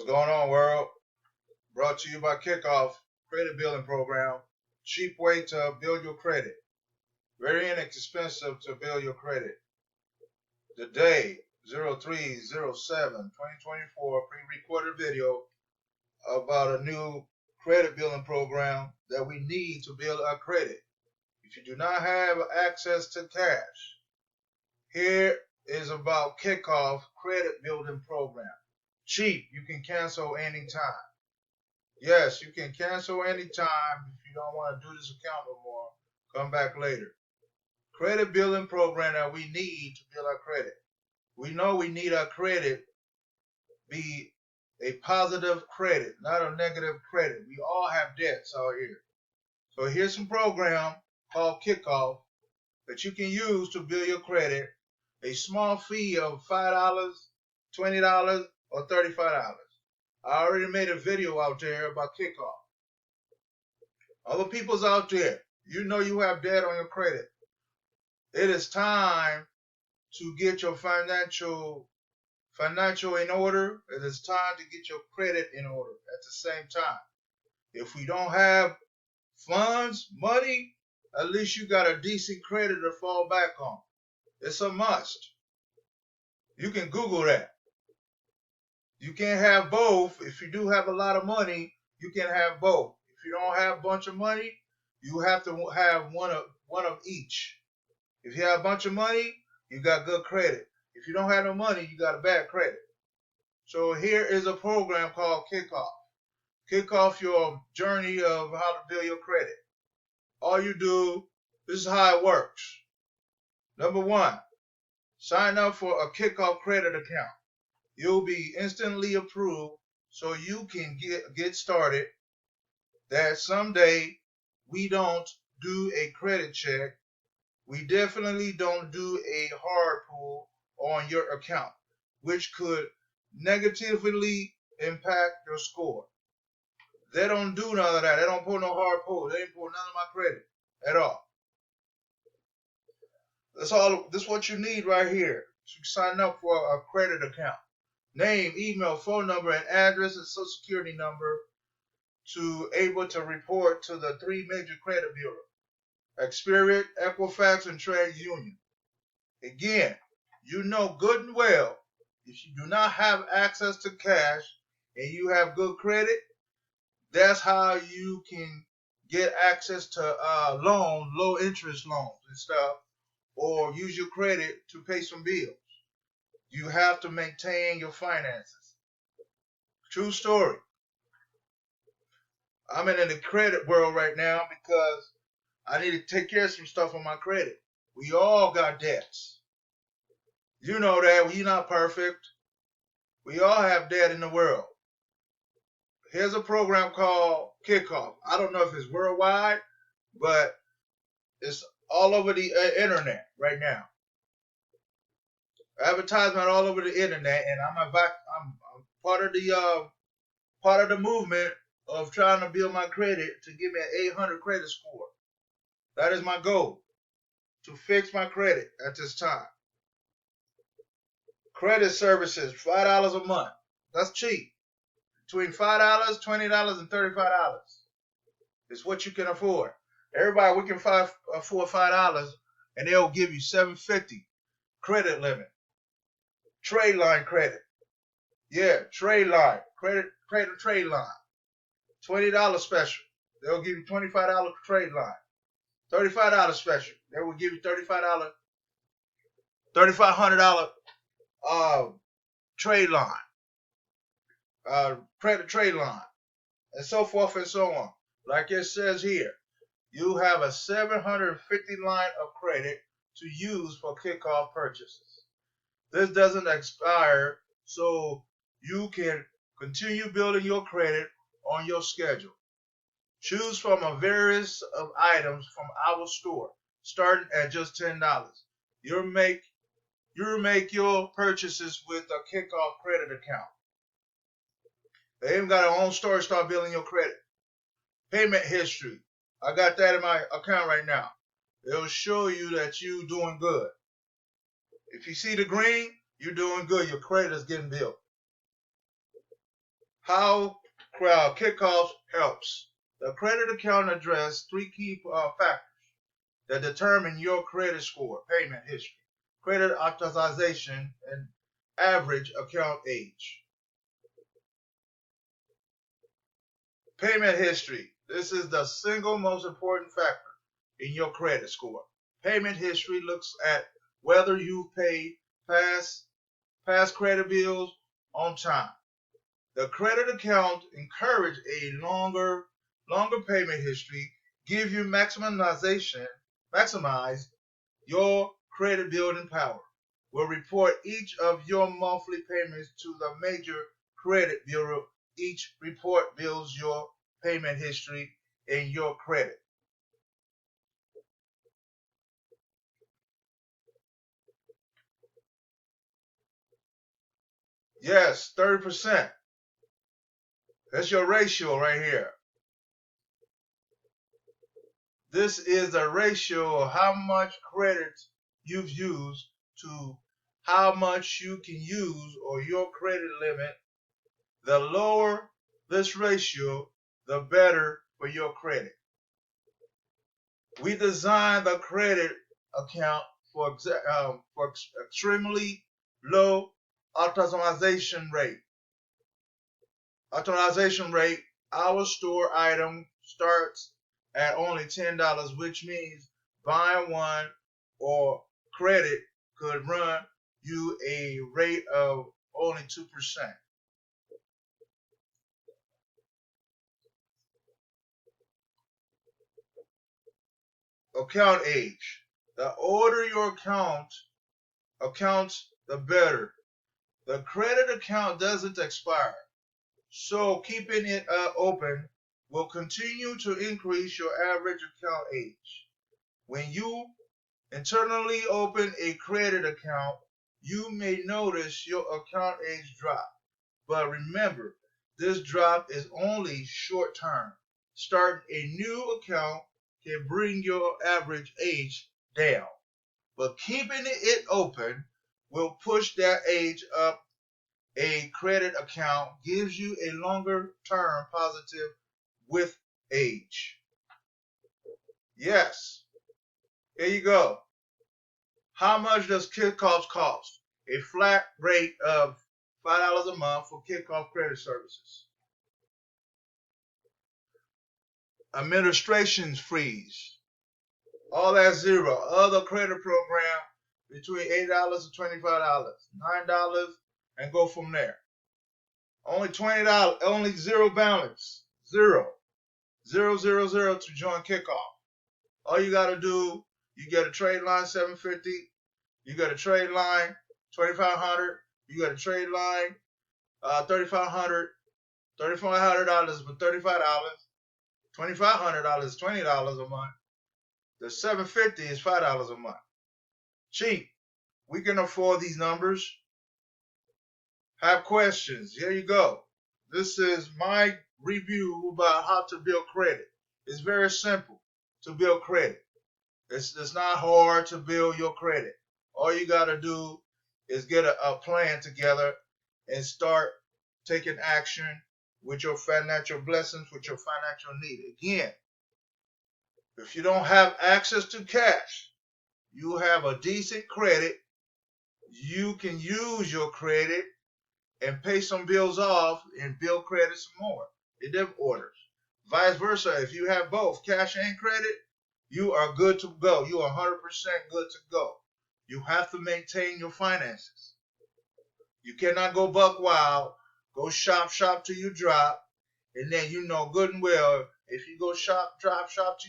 going on, world? Brought to you by Kikoff Credit Building Program. Cheap way to build your credit. Very inexpensive to build your credit. Today, 03/07/2024, pre-recorded video about a new credit building program that we need to build our credit. If you do not have access to cash, here is about Kikoff Credit Building Program. Cheap, you can cancel anytime. Yes, you can cancel anytime if you don't want to do this account no more. Come back later. Credit building program that we need to build our credit. We know we need our credit be a positive credit, not a negative credit. We all have debts out here. So here's some program called Kikoff that you can use to build your credit. A small fee of $5, $20, or $35. I already made a video out there about Kikoff. Other people's out there, you know you have debt on your credit. It is time to get your financial in order. It is time to get your credit in order at the same time. If we don't have funds, money, at least you got a decent credit to fall back on. It's a must. You can Google that. You can't have both. If you do have a lot of money, you can have both. If you don't have a bunch of money, you have to have one of each. If you have a bunch of money, you got good credit. If you don't have no money, you got a bad credit. So here is a program called Kikoff. Kick off your journey of how to build your credit. All you do, this is how it works. Number one, sign up for a Kikoff credit account. You'll be instantly approved so you can get started. That someday we don't do a credit check. We definitely don't do a hard pull on your account, which could negatively impact your score. They don't do none of that. They don't pull no hard pull. They ain't pull none of my credit at all. That's all. This is what you need right here to sign up for a credit account. Name, email, phone number, and address, and social security number to able to report to the 3 major credit bureaus: Experian, Equifax, and Trade Union. Again, you know good and well, if you do not have access to cash and you have good credit, that's how you can get access to loans, low interest loans and stuff, or use your credit to pay some bills. You have to maintain your finances. True story. I'm in the credit world right now because I need to take care of some stuff on my credit. We all got debts. You know that. We're not perfect. We all have debt in the world. Here's a program called Kikoff. I don't know if it's worldwide, but it's all over the internet right now. Advertisement all over the internet, and I'm part of the movement of trying to build my credit to give me an 800 credit score. That is my goal, to fix my credit at this time. Credit services, $5 a month. That's cheap. Between $5, $20, and $35 is what you can afford. Everybody, we can afford $5, and they'll give you $750 credit limit. Trade line credit. Yeah, trade line. Credit trade line. $20 special. They'll give you $25 trade line. $35 special. They will give you $3,500 trade line. Credit trade line. And so forth and so on. Like it says here, you have a 750 line of credit to use for Kikoff purchases. This doesn't expire, so you can continue building your credit on your schedule. Choose from a various of items from our store, starting at just $10. You'll make your purchases with a Kikoff credit account. They even got their own store to start building your credit. Payment history. I got that in my account right now. It'll show you that you're doing good. If you see the green, you're doing good. Your credit is getting built. How Kikoff helps. The credit account addresses three key factors that determine your credit score: payment history, credit authorization, and average account age. Payment history. This is the single most important factor in your credit score. Payment history looks at whether you've paid past credit bills on time. The credit account encourage a longer payment history, give you maximize your credit building power. Will report each of your monthly payments to the major credit bureau. Each report builds your payment history and your credit. Yes, 30%. That's your ratio right here. This is the ratio of how much credit you've used to how much you can use or your credit limit. The lower this ratio, the better for your credit. We designed the credit account for extremely low authorization rate. Our store item starts at only $10, which means buying one or credit could run you a rate of only 2%. Account age. The older your accounts, the better. The credit account doesn't expire, so keeping it open will continue to increase your average account age. When you internally open a credit account, you may notice your account age drop. But remember, this drop is only short term. Starting a new account can bring your average age down, but keeping it open will push that age up. A credit account gives you a longer term positive with age. Yes, here you go. How much does Kikoff cost? A flat rate of $5 a month for Kikoff credit services. Administration fees, all at zero. Other credit program between $8 and $25, $9, and go from there. Only $20, only zero balance, zero to join Kikoff. All you gotta do, you get a trade line $750, you got a trade line $2,500, you got a trade line $3,500, $3,500 for $35, $2,500 is $20 a month. The $750 is $5 a month. Cheap. We can afford these numbers. Have questions? Here you go. This is my review about how to build credit. It's very simple to build credit. It's not hard to build your credit. All you got to do is get a plan together and start taking action with your financial blessings, with your financial need. Again, if you don't have access to cash, you have a decent credit, you can use your credit and pay some bills off and build credit some more in them orders. Vice versa, if you have both cash and credit, you are good to go. You are 100% good to go. You have to maintain your finances. You cannot go buck wild, go shop till you drop, and then you know good and well if you go shop till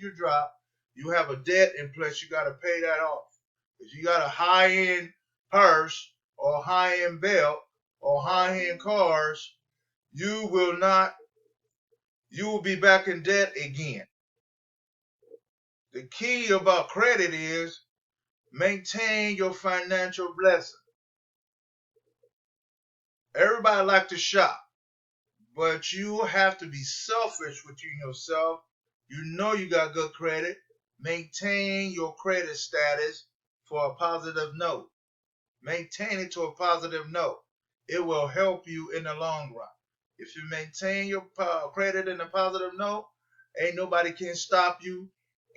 you drop, you have a debt in place. You got to pay that off. If you got a high-end purse or high-end belt or high-end cars, you will be back in debt again. The key about credit is maintain your financial blessing. Everybody like to shop, but you have to be selfish within yourself. You know you got good credit. Maintain your credit status for a positive note. Maintain it to a positive note. It will help you in the long run. If you maintain your credit in a positive note, ain't nobody can stop you,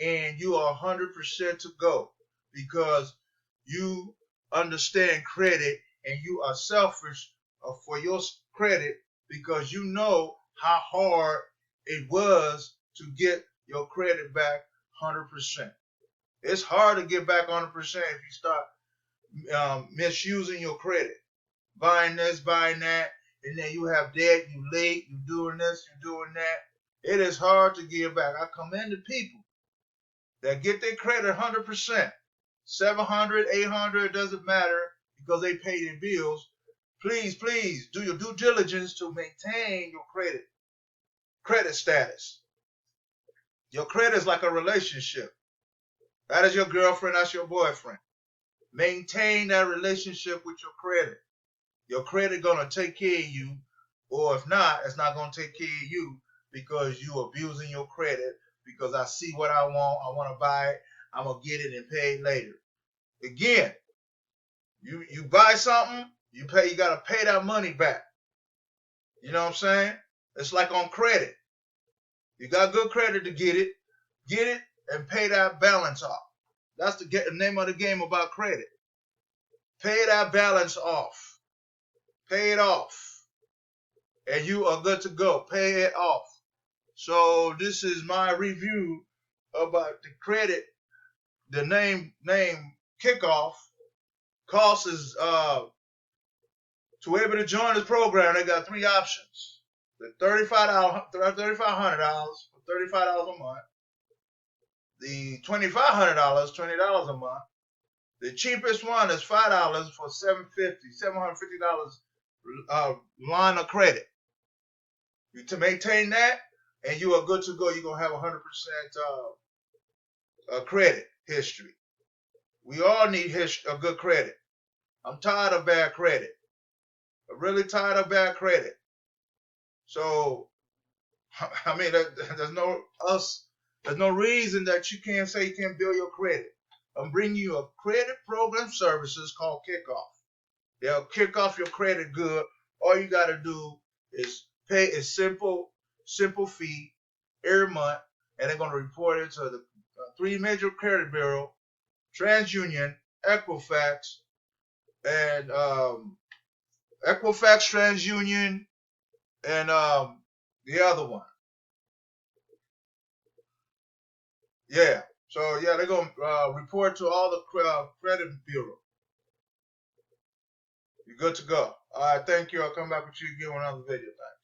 and you are 100% to go because you understand credit and you are selfish for your credit because you know how hard it was to get your credit back 100%. It's hard to get back 100% if you start misusing your credit, buying this, buying that, and then you have debt, you late, you doing this, you doing that. It is hard to get back. I commend the people that get their credit 100%, 700, 800, it doesn't matter because they pay their bills. Please, please do your due diligence to maintain your credit status. Your credit is like a relationship. That is your girlfriend, that's your boyfriend. Maintain that relationship with your credit. Your credit gonna take care of you, or if not, it's not gonna take care of you because you abusing your credit. Because I see what I want to buy it, I'm gonna get it and pay it later. Again, you buy something, you gotta pay that money back. You know what I'm saying? It's like on credit. You got good credit to get it, and pay that balance off. That's the name of the game about credit. Pay that balance off. Pay it off. And you are good to go. Pay it off. So this is my review about the credit. The name Kikoff. Cost is to be able to join this program, they got 3 options. The $3,500 for $35 a month. The $2,500, $20 a month. The cheapest one is $5 for $750 line of credit. You to maintain that, and you are good to go. You're gonna have 100% credit history. We all need a good credit. I'm tired of bad credit. I'm really tired of bad credit. So, I mean, there's no reason that you can't say you can't build your credit. I'm bringing you a credit program services called Kikoff. They'll kick off your credit good. All you got to do is pay a simple fee every month, and they're going to report it to the 3 major credit bureaus: TransUnion, Equifax, and TransUnion, and the other one. Yeah. So yeah, they're gonna report to all the credit bureau. You're good to go. All right. Thank you. I'll come back with you again with another video. Thanks.